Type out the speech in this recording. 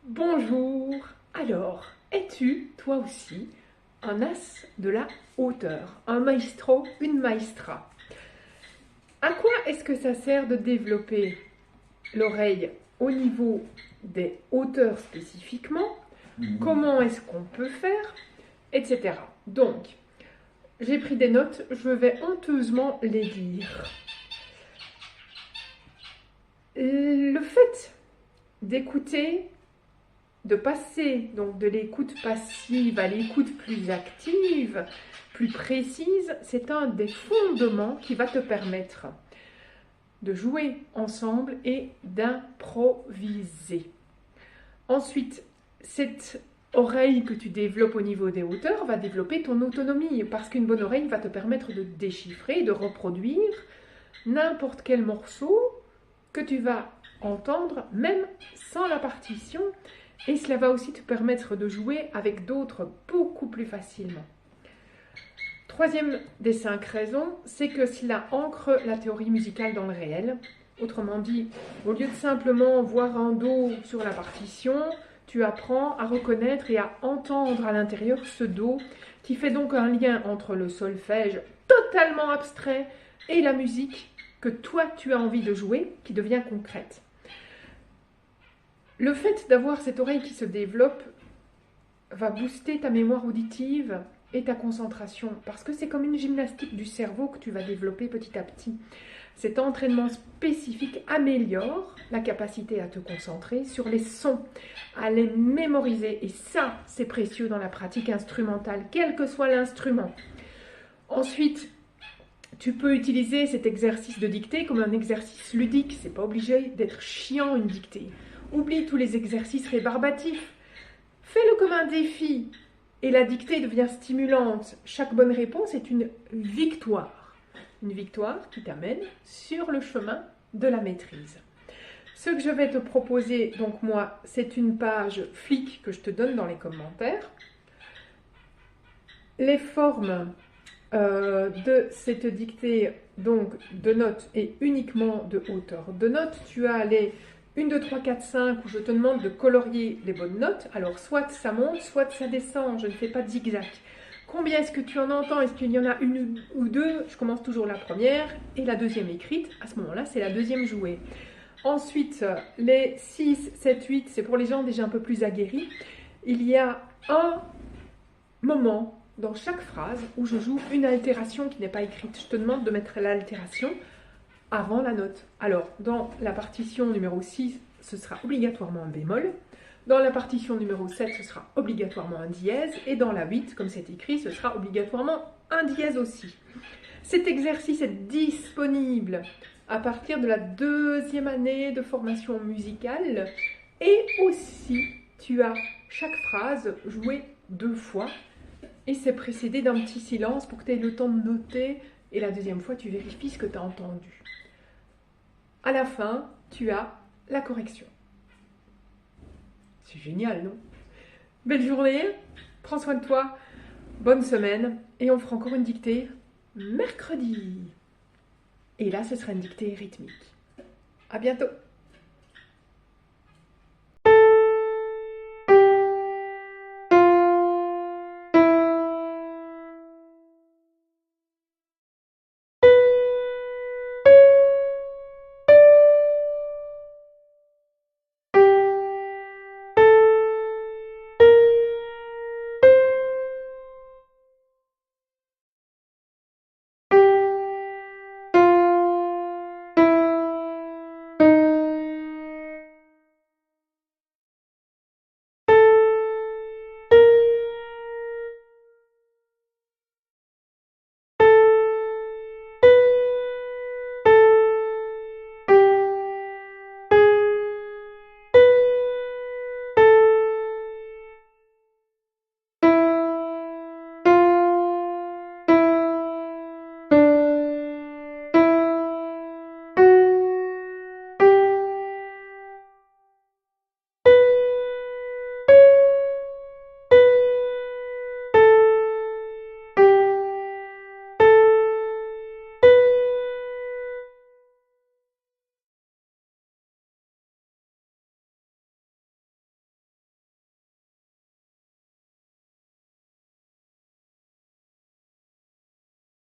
Bonjour. Alors, es-tu, toi aussi, un as de la hauteur, un maestro, une maestra? À quoi est-ce que ça sert de développer l'oreille au niveau des hauteurs spécifiquement? Comment est-ce qu'on peut faire? Etc. Donc, j'ai pris des notes, je vais honteusement les lire. Le fait d'écouter, de passer donc de l'écoute passive à l'écoute plus active, plus précise, c'est un des fondements qui va te permettre de jouer ensemble et d'improviser. Ensuite, cette oreille que tu développes au niveau des hauteurs va développer ton autonomie, parce qu'une bonne oreille va te permettre de déchiffrer, de reproduire n'importe quel morceau que tu vas entendre, même sans la partition, et cela va aussi te permettre de jouer avec d'autres beaucoup plus facilement. Troisième des 5 raisons, c'est que cela ancre la théorie musicale dans le réel. Autrement dit, au lieu de simplement voir un do sur la partition, tu apprends à reconnaître et à entendre à l'intérieur ce do qui fait donc un lien entre le solfège totalement abstrait et la musique que toi tu as envie de jouer, qui devient concrète. Le fait d'avoir cette oreille qui se développe va booster ta mémoire auditive et ta concentration, parce que c'est comme une gymnastique du cerveau que tu vas développer petit à petit. Cet entraînement spécifique améliore la capacité à te concentrer sur les sons, à les mémoriser, et ça, c'est précieux dans la pratique instrumentale, quel que soit l'instrument. Ensuite, tu peux utiliser cet exercice de dictée comme un exercice ludique, c'est pas obligé d'être chiant une dictée. Oublie tous les exercices rébarbatifs. Fais-le comme un défi et la dictée devient stimulante. Chaque bonne réponse est une victoire. Une victoire qui t'amène sur le chemin de la maîtrise. Ce que je vais te proposer, donc moi, c'est une page flic que je te donne dans les commentaires. Les formes de cette dictée, donc de notes et uniquement de hauteur de notes, tu as les 1, 2, 3, 4, 5 où je te demande de colorier les bonnes notes. Alors soit ça monte, soit ça descend, je ne fais pas de zigzag. Combien est-ce que tu en entends? Est-ce qu'il y en a une ou deux? Je commence toujours la première et la deuxième écrite. À ce moment-là, c'est la deuxième jouée. Ensuite, les 6, 7, 8, c'est pour les gens déjà un peu plus aguerris. Il y a un moment dans chaque phrase où je joue une altération qui n'est pas écrite. Je te demande de mettre l'altération avant la note. Alors, dans la partition numéro 6, ce sera obligatoirement un bémol. Dans la partition numéro 7, ce sera obligatoirement un dièse. Et dans la 8, comme c'est écrit, ce sera obligatoirement un dièse aussi. Cet exercice est disponible à partir de la 2e année de formation musicale. Et aussi, tu as chaque phrase jouée 2 fois. Et c'est précédé d'un petit silence pour que tu aies le temps de noter. Et la deuxième fois, tu vérifies ce que tu as entendu. À la fin, tu as la correction. C'est génial, non? Belle journée, prends soin de toi, bonne semaine, et on fera encore une dictée mercredi. Et là, ce sera une dictée rythmique. À bientôt!